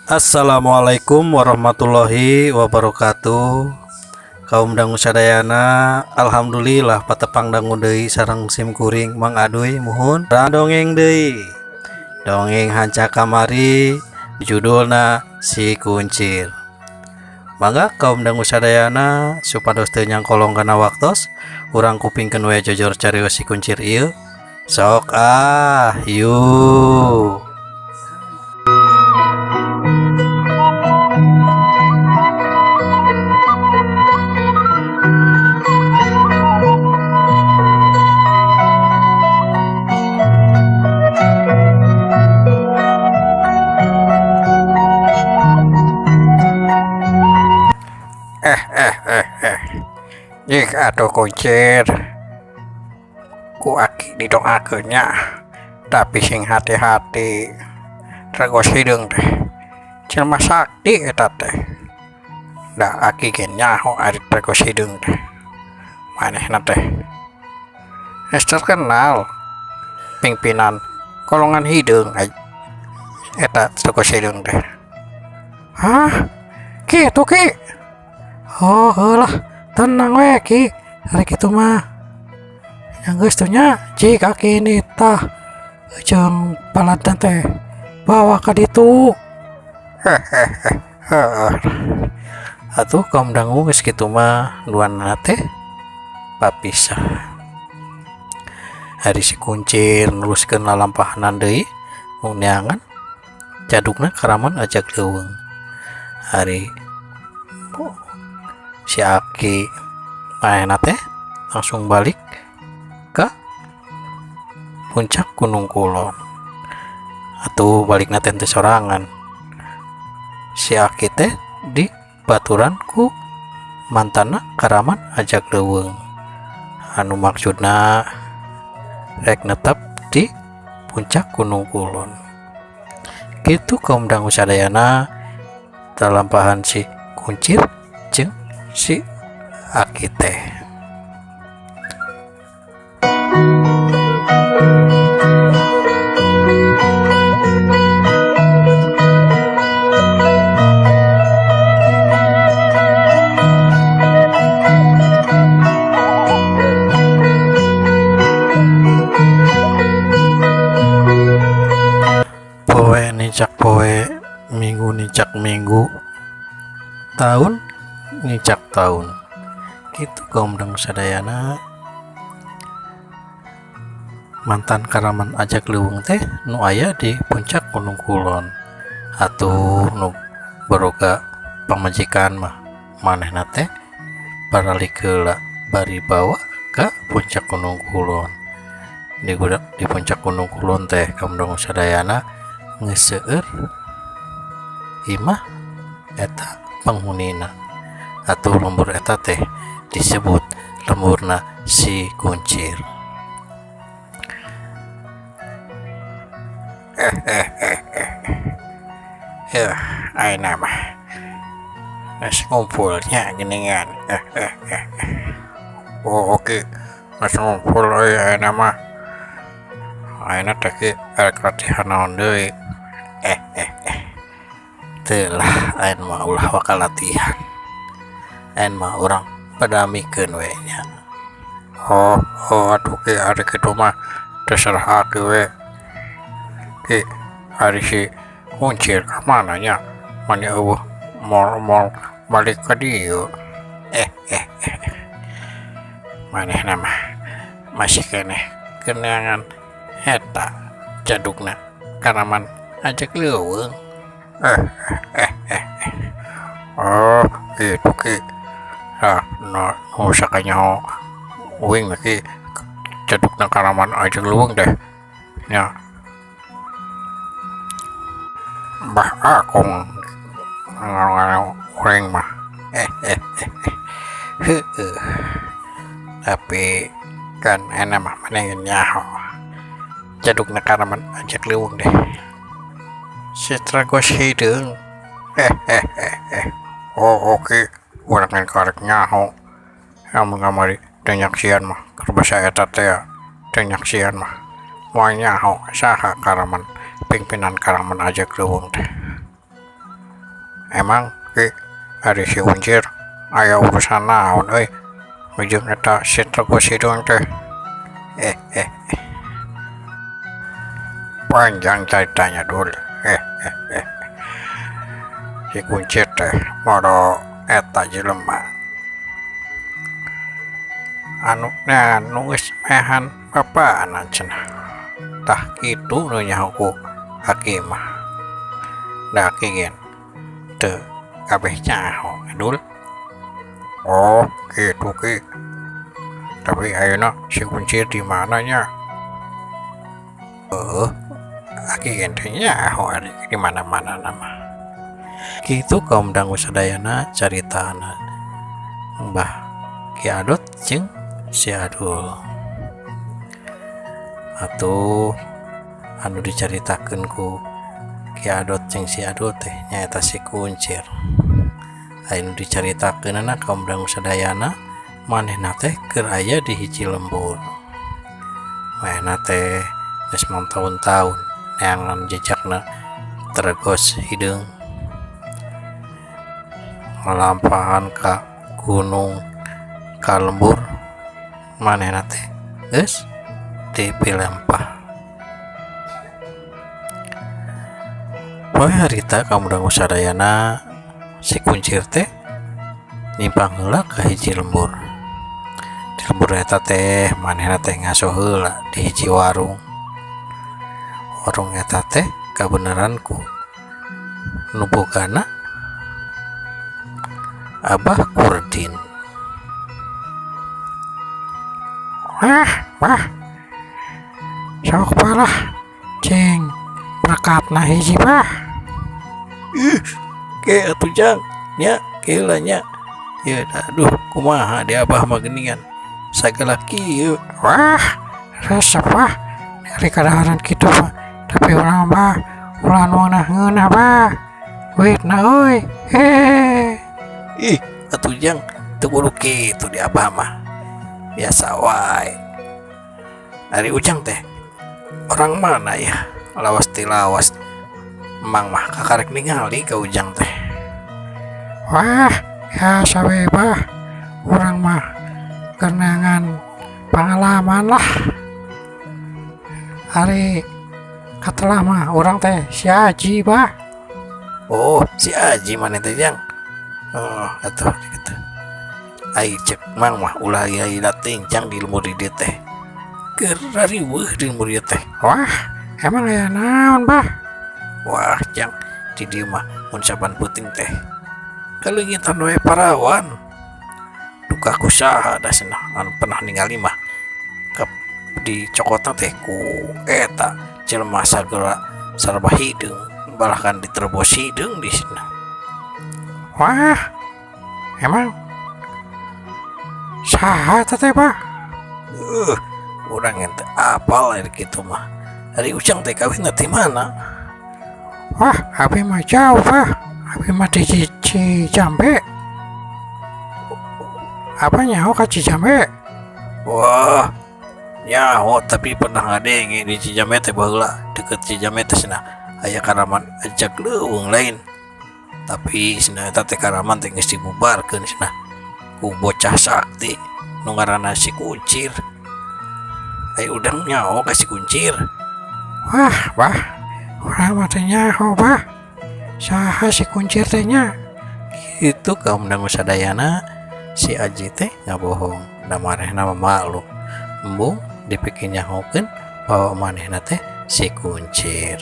Assalamualaikum warahmatullahi wabarakatuh. Kaum dangu sadayana, alhamdulillah patepang dangu deui sareng sim kuring Mang Aduy muhun dongeng deui. Dongeng hanca kamari judulna Si Kuncir. Mangga kaum dangu sadayana supados teu nyangkolong kana waktos, urang kupingkeun we jojor carios Si Kuncir ieu. Sok yuk. Jik atuh kuncir ku aki didoakeunnya tapi sing hati-hati regos hideung teh jelema sakti eta teh da aki gen nyaho ari regos hideung teh manehna teh geus terkenal pimpinan golongan hideung eta regos hideung teh. Hah kitu ki? Oh heulah tenang we ki, hari kitu mah yang geus teh nya jik aki nitah jeung paladan teh bawa ka ditu. Atuh kaum dangu geus kitu mah duanna teh papisah. Hari Si Kuncir neruskeun lalampahan deui mung neangan jadukna karaman ajak leuweung. Hari si Aki manehna teh langsung balik ke puncak Gunung Kulon. Atuh balikna teh teu sorangan. Si Aki teh dibaturan ku mantanna karaman ajak leuweung. Anu maksudna rek netep di puncak Gunung Kulon. Kitu kaum dangu sadayana lalampahan Si Kuncir jeung Si Aki teh. Poe nicak poe, minggu nicak minggu, tahun nicak tahun. Gitu kaum dangu sadayana mantan karaman ajak leuweung teh nu aya di puncak Gunung Kulon. Atuh nu boga pamajikan mah manehna teh baralik heula bari bawa ka puncak Gunung Kulon. Di puncak Gunung Kulon teh kaum dangu sadayana geus seueur imah eta penghunina. Atuh lembur eta teh disebut lemburna Si Kuncir. Ya ayeuna mah geus ngumpulnya geuningan. Oh oke geus ngumpul ayeuna mah. Ayeuna teh ki arek latihan naon deui. Teulah ayeuna mah ulah waka latihan. Ayeuna mah urang padamikeun we nya. Oh atuh ki ari kitu mah terserah aki we. Ki ari Si Kuncir ka mana nya? Mani eueuh moal balik ka dieu. Manehna mah masih keneh kenangan eta jadukna karaman ajak leuweung. Oh gitu ki. No sakanyaho uing ki jadukna karaman ajak leuweung deh nya. Bah akong uring mah. Tapi kan enak mah manehkeun nyaho jadukna karaman ajak leuweung deh setragos hideung. Oh oke urang ngan karek nyaho amun ngamari teu nyaksian mah keur basa eta teh teu nyaksian mah moal nyaho saha karaman pimpinan karaman ajak leuweung teh. emang ki ari si kuncir aya urusan naon ujung eta si Tegu Sidung teh panjang ceritanya dulu si kuncir teh moro eta jelema anu geus mehan bapana cenah tah kitu nu nyaho hakim mah da kigen teu kabeh nyaho dul oh gitu ki tapi ayeuna si kuncir di mananya aki teh nyaho ari di mana-mana nama Kitu kaum dangu sadayana caritana Mbah Ki Adot jeung si Adul atuh anu dicaritakeun ku Ki Adot jeung si Adul teh nyaeta si kuncir anu dicaritakeunna kaum dangu sadayana manehna teh keur aya di hiji lembur manehna teh geus tahun-tahun neangan jejakna teregos hideung ngalampahan ka gunung ka lembur manehna teh geus dipilempah poe harita kamu dangu sadayana si kuncir teh nyimpang heula ka hiji lembur di lembur eta teh manehna teh ngaso heula di hiji warung eta teh kabeneran ku nu bogana Abah Kurdin. Wah sok balah cing berkatna hiji bah Ke atuh jang nya keula nya ya aduh kumaha di Abah mah geuningan sagala kieu wah resep wah dari kadaharan kitu mah tapi urang bah ulah nuanah ngeunah bah witna euy ih atuh jang teu kudu kitu di Abah mah biasa wae dari ujang teh orang mana ya lawas tilawas emang mah kakarek ningali ka ujang teh wah ya sawe bah urang mah kenangan pengalaman lah hari katelah mah orang teh si Aji bah oh si Aji mana teh jang oh atuh gitu ai cek mang mah ulah ieu tincang di lembur di teh keur rariweuh di lembur ieu teh wah emang aya naon bah wah jang di dieu mah mun saban puting teh kaleungitan we parawan duka kusaha da cenah anu pernah ningali mah di cokotna teh ku eta jelema sagala sarba hideung balahkan diterbos hideung di sana wah emang saha teh bah urang ente apal ari kitu mah ari ujang teh kawin ti mana wah abi mah jauh bah abi mah di Jambe apa nyaho ka Jambe wah nyaho tapi pernah ngadenge di Cijamet teh baheula deket Cijamet teh cenah aya karaman ajak leuweung lain tapi cenah eta teh karaman teh geus dibubarkeun cenah ku bocah sakti nu ngaranna si kuncir aya udang nyaho ka si kuncir wah bah urang mah teh nyaho bah saha si kuncir teh nya itu kaum dangu sadayana si Aji teh ngabohong da manehna mah maklum embung dipikir nyahokeun bahwa manehna teh si kuncir.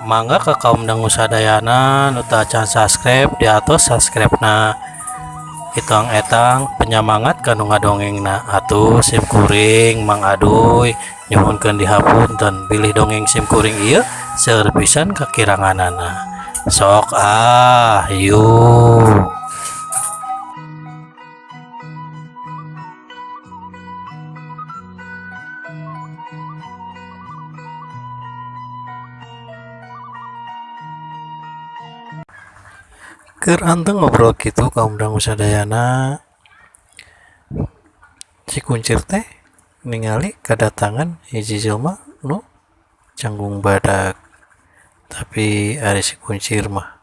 Mangga ka kaum dangu sadayana nu teu acan subscribe di atos subscribe na Itang etang penyemangat kanu ngadongengna atuh sim kuring Mang Aduy nyuhunkeun dihapunten bilih dongeng sim kuring ieu seueur pisan kakiranganana sok yuk. Keur anteng ngobrol gitu kaum dangu sadayana si kuncir teh ningali kedatangan hiji jelema nu canggung badak Tapi ari si kuncir mah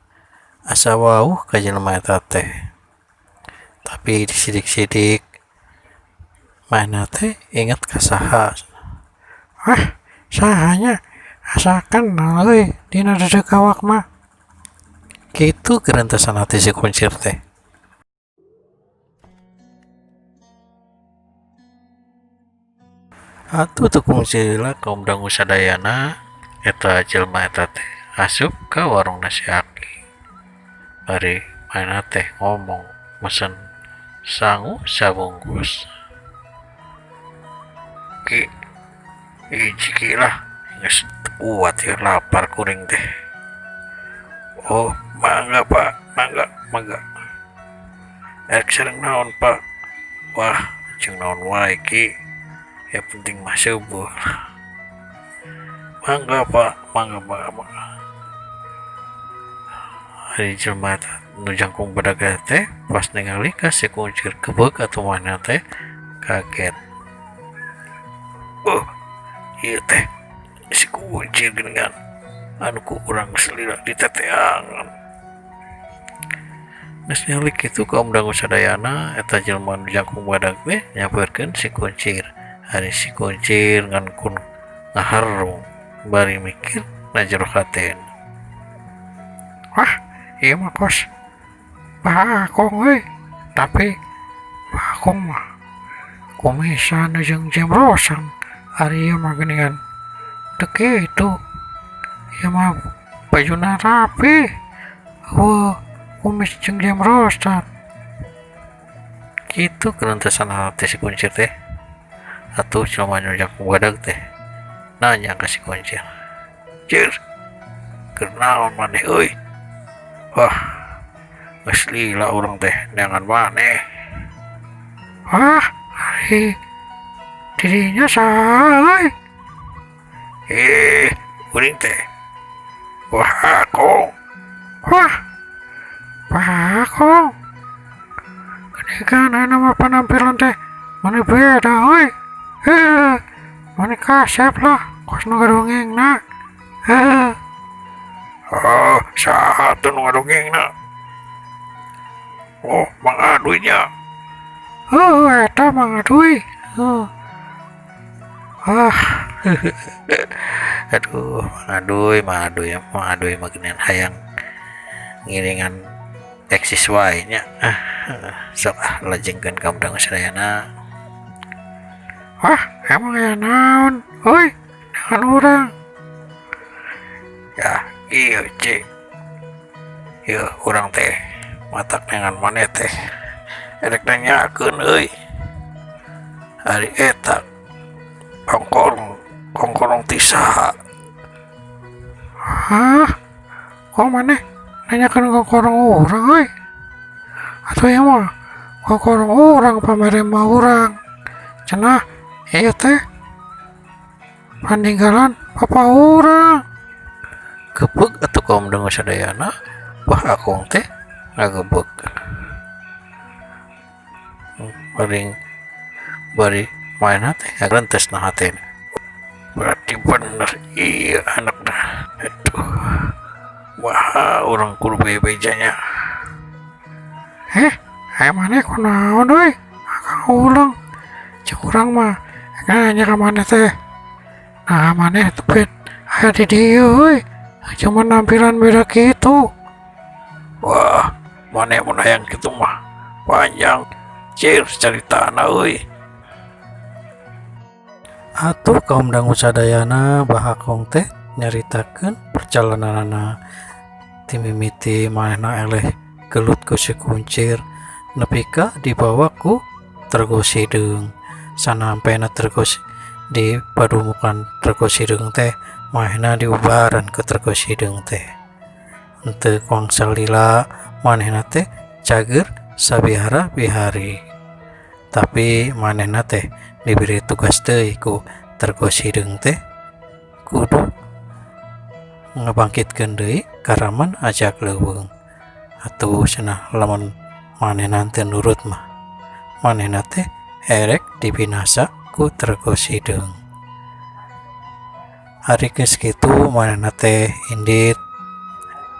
asa wauh ka jelema eta teh. Tapi disidik-sidik mana teh ingat ka saha. Sahanya asalkan euy dina dedeg awak mah. Kitu gerentasan hati si kuncir teh. Atuh teu kuncirila kaum dangu sadayana eta jelema eta teh asup ka warung nasi aki. Bari mana teh ngomong mesen sangu sabungkus. Ki hiji lah geus kuat ya lapar kuring teh. Oh, mangga pak, mangga. Erek sareng naon pak? Wah, jeung naon wae ki. Ya penting mah subuh. Mangga pak, mangga. Hari jelema nu jangkung badaga teh pas ningali ka si kuncir kebeuk atuh mana teh kaget. Ieu teh si kuncir geuningan anu ku urang selila di teteangan. Geus ningali kitu kaum dangu sadayana eta jelema nu jangkung badag teh nyampeurkeun si kuncir. Hari si kuncir ngan kun ngaharung bari mikir na jero hateun. Wah, ieu mah kos Bakong euy. Tapi Bakong mah kumisan jeung jemrosan. Ari ieu mah geuningan teu kitu. Ieu mah bajuna rapi. Kumis jeung jemrosan. Kitu gerentasan hati si kuncir teh. Atuh cuma nyojak badag teh nanya ke si kuncir. Cir, keur naon maneh euy? Wah, geus lila urang teh neangan maneh. Ari dirinya saha euy? Kuring teh Bakong. Wah, Bakong. Kedekan aya nama penampilan teh maneh beda euy. Mana kasep lah, kos nu ngadongengna. Saha tuh nu ngadongengna? Oh, Mang Aduy nya. Eta Mang Aduy. Aduh, Mang Aduy mah geuningan hayang ngiringan eksis wae nya. Sok lajengkeun kaum dangu sadayana. Wah, emang ya naon? Oi, dengan orang. Ya, iya cik. Iya, orang teh matak dengan mana teh. Erek nanyakeun euy. Hari eta kongkorong tisaha. Kok mana nanyakeun kongkorong orang euy? Atau ya mah kongkorong orang pamere mah urang. Cenah iya teh paninggalan papa urang. Gebeg atuh kaum dangu sadayana Bakong teh ngagebeg. Bari mainna teh ngagentes na hatena. Berarti bener iya anakna. Aduh, wah urang kudu bejanya. Maneh kunaon euy? Akang ulang. Cek urang mah nanya ka maneh teh. Nah maneh tepet aya di dieu euy. Cuma nampilan beda gitu. Wah, maneh mun hayang kitu mah panjang. Cir caritana euy. Atuh kaum dangu sadayana Bakong teh nyaritakeun perjalananna ti mimiti manehna eleh gelut ku si kuncir nepi ka dibawa ku Tergo Sidung. Sanampena Tergo di padumukan Tergo Sidung teh manehna diubaran ke Tergo Sidung teh. Henteu kuangsal lila manehna teh cager sabihara bihari. Tapi manehna teh diberi tugas teh ku Tergo Sidung teh kudu ngabangkitkeun deui karaman ajak leuweung. Atuh cenah lamun manehna teu nurut mah manehna teh erek dibinasa ku Tergo Sidung. Ari geus kitu manehna teh indit,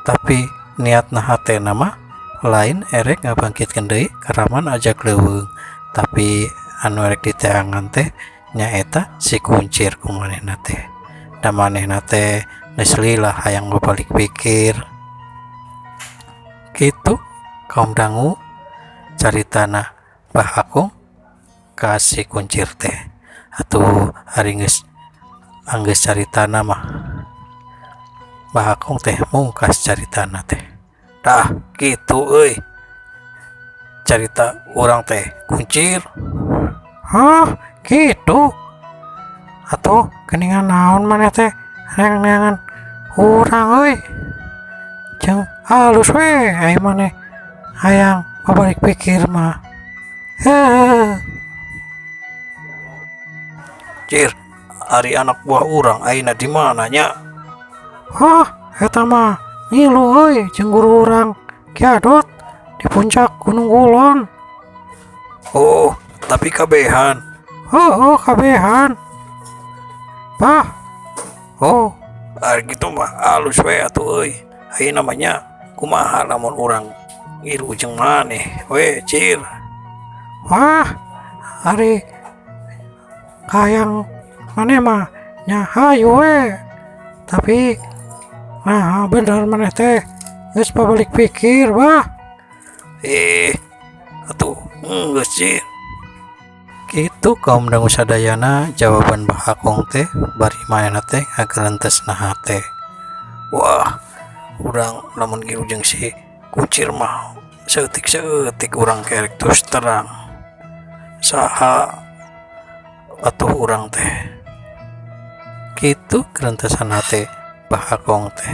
tapi niatna hatena mah lain erek ngabangkitkeun deui karaman ajak leuweung, tapi anu erek diteangan teh nyaeta si kuncir ku manehna teh. Da manehna teh geus lila hayang balik pikir. Kitu kaum dangu caritana Bah Akung ka si kuncir teh. Atuh ari geus anggeus caritana mah Bah Akung teh mungkas caritana teh. Dah gitu euy. Carita urang teh kuncir. Hah, gitu. Atuh keningan naon maneh teh neangan urang euy. Jeung halus we aya maneh hayang babalik pikir mah. Cir, ari anak buah urang ayeuna di mana nya? Hah, eta mah ngilu euy jeung guru urang Kiadot di puncak Gunung Kulon. Oh, tapi kabehan. Oh, kabehan. Bah. Oh, ari kitu mah alus we atuh euy. Ayeuna namanya kumaha lamun urang ngilu jeung maneh we, Cir. Wah, ari kayang maneh mah nya hayu we. Tapi nah bener maneh teh geus pabalik pikir, Bah. Atuh geus, Cir. Kitu kaum dangu sadayana jawaban Bah Akung teh bari manehna teh ngageurentesna hate. Wah, urang lamun ngilu jeung si kuncir mah seutik-seutik urang kerek terus terang. Saha atuh urang teh. Kitu gerentesan hate Bah Akung teh.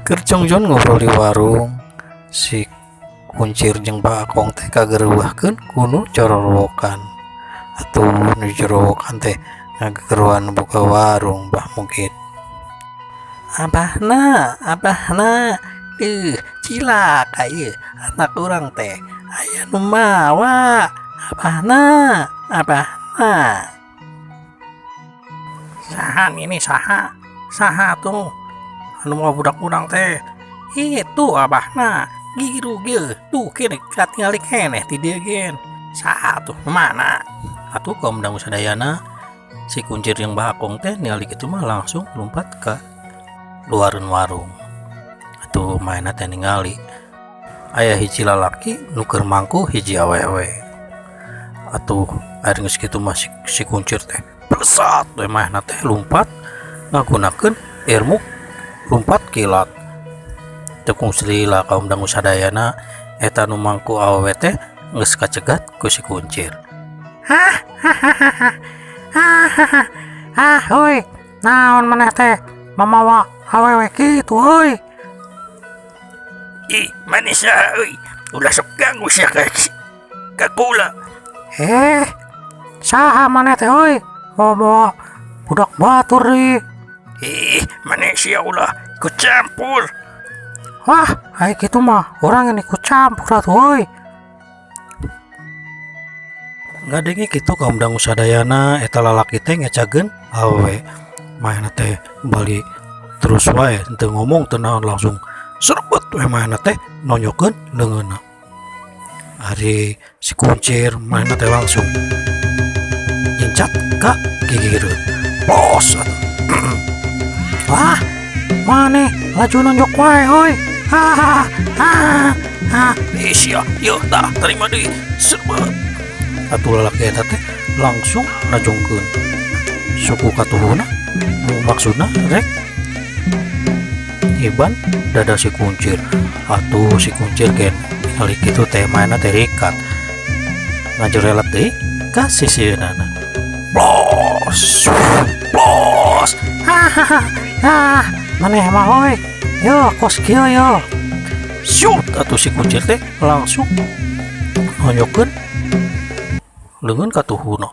Keur jongjon ngobrol di warung, si kuncir jeung Bah Akung teh kagereuwahkeun ku nu cororowokan. Atuh nu cororowokan teh ngageruan buka warung Bah Mugit. Abahna, cilak ieu anak urang teh aya nu mawa. Abahna. Saha ini saha? Saha tuh? Anu mau budak urang teh. Itu abahna. Giru ge. Tuh kene katingali keneh ti dieu gen. Saha tuh? Mana? Atuh kaum dangu sadayana si kuncir jeung Bah Akung teh ningali kitu mah langsung lompat ka luareun warung. Atuh maena teh ningali aya hiji lalaki nu keur mangku hiji awewe. Atuh ari geus kitu mah si kuncir teh pesat we maena teh lompat ngagunakeun ilmu lompat kilat. Tekung slila kaum dangu sadayana eta nu mangku awewe teh geus kacegat ku si kuncir. Hoi, naon maneh teh mamawa awewe kitu euy. Ih, manis euy. Ulah sok ganggu sia ka kula. Saha maneh teh euy? Bawa budak batur deui. Maneh sia ulah ikut campur. Wah, aya kitu mah urang yang ikut campur atuh euy. Ngadenge kitu kaum dangu sadayana eta lalaki teh ngecageun awewe. Maena teh bali terus wae teu ngomong teu naon langsung serbet we maena teh nonyokeun leungeunna. Ari si kuncir maena teh langsung nyencat ka gigireun. Bos. Wah, maneh laju nonjok wae euy. Sia, yeuh tah terima deui. Serbet. Atuh lalaki eta teh langsung najongkeun suku katuhuna nu maksudna rek iban dada si kuncir. Atuh si kuncir gen ningali kitu teh maena teh rikat ngajerelat deui ka sisieunana. Blos. Maneh mah hoy. Yo kos kieu yo. Syut atuh si kuncir teh langsung nonyokeun leungeun katuhuna.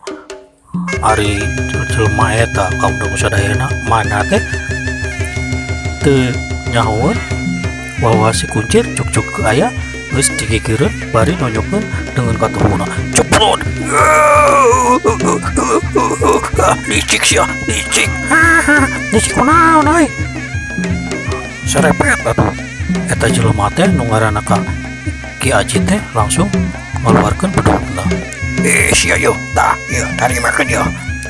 Ari jelema eta kaum dangu sadayana mana teh teu nyahoeun bahwa si kuncir cuk aya geus digigireun bari nonyokeun dengan katuhuna ceplot. Licik sia, licik. Licik kunaon euy? Serepet atuh. Eta jelema teh nu ngaranna Ki Aji teh langsung ngeluarkeun bedugna. Sia yo, tah, ieu tarimakeun yo.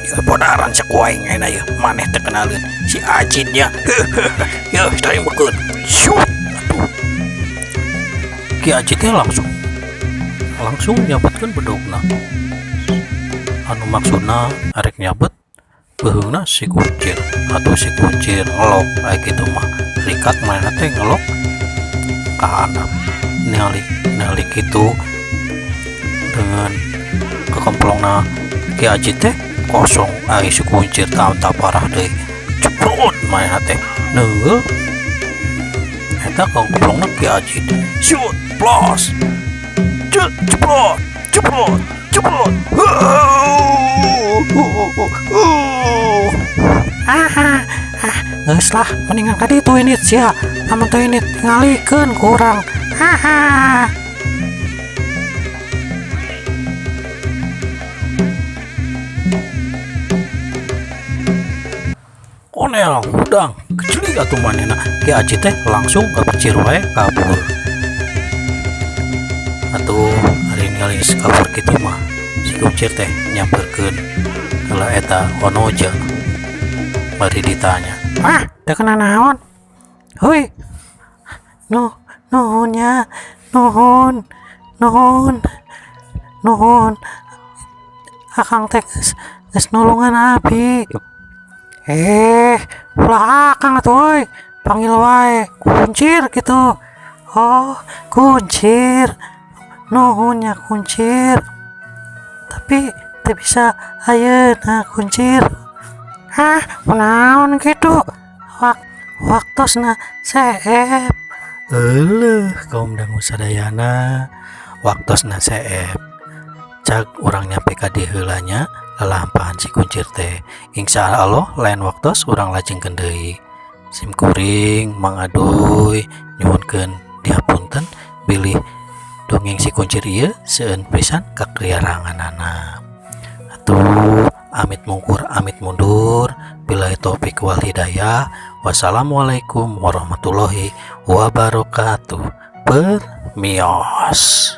Ieu bodaran sakuaing ayeuna ieu, maneh teu kenaleun si Ajin nya. Yo, tarimakeun. Syut. Atuh. Ki Aji teh langsung nyabetkeun bedugna. Anu maksudna arek nyabet beheungna si kuncir atau si kuncir ngelok kayak gitu mah rikat mana teh ngelok ke handap nali gitu dengan kekemplongna Ki Aji teh kosong ai si kuncir tak parah deui ceprot mana teh neugeuh eta kekemplongna Ki Aji teh shoot plus ceprot geus lah mendingan ka ditu ini sia amun teu ini tingalikeun kurang Onel udang keceli atuh manehna Ki Aji teh langsung kepecir wae kabur atuh hari ningali kabur kitu mah si kuncir teh nyamperkeun heula eta onoja bari ditanya teu kena naon heuy nuhunnya nuhun akang teh geus nulungan abi ulah akang atuh euy panggil wae kuncir gitu oh kuncir nuhunnya kuncir tapi teu bisa ayeuna kuncir kunaon gitu waktosna seep euleuh kaum dangu sadayana waktosna seep cak urang nyampe ka dieu heulanya lalampahan si kuncir teh insya Allah lain waktos urang lajengkeun deui sim kuring mang adoy nyuwunkeun dihapunten bilih dongeng si kuncir ieu seueun pisan kakliaranganana atuh amit mungkur amit mundur billahi taufik wal hidayah wassalamualaikum warahmatullahi wabarakatuh permios.